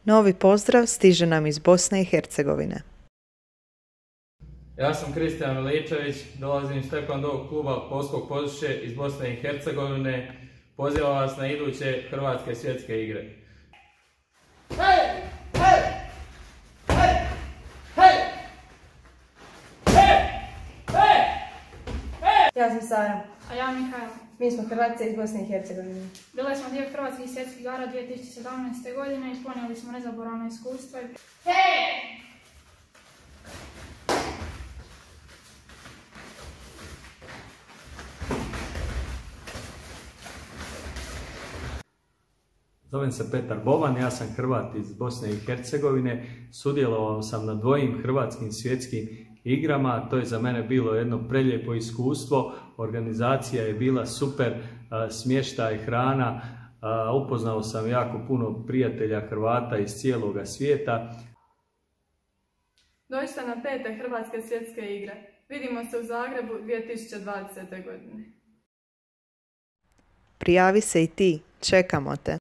Novi pozdrav stiže nam iz Bosne i Hercegovine. Ja sam Kristijan Miličević, dolazim iz Taekwondo kluba Polskog Posušće iz Bosne i Hercegovine. Pozivam vas na iduće Hrvatske svjetske igre. Ja sam Sara. A ja Mihajla. Mi smo Hrvatice iz Bosne i Hercegovine. Bile smo dio Hrvatskih svjetskih igara 2017. godine i ponijeli smo nezaboravna iskustva. Zovem se Petar Boban, ja sam Hrvat iz Bosne i Hercegovine, sudjelovao sam na dvojim hrvatskim svjetskim igrama, to je za mene bilo jedno prelijepo iskustvo, organizacija je bila super, smještaj, hrana, upoznao sam jako puno prijatelja Hrvata iz cijeloga svijeta. Doista na 5. Hrvatske svjetske igre. Vidimo se u Zagrebu 2020. godine. Prijavi se i ti, čekamo te.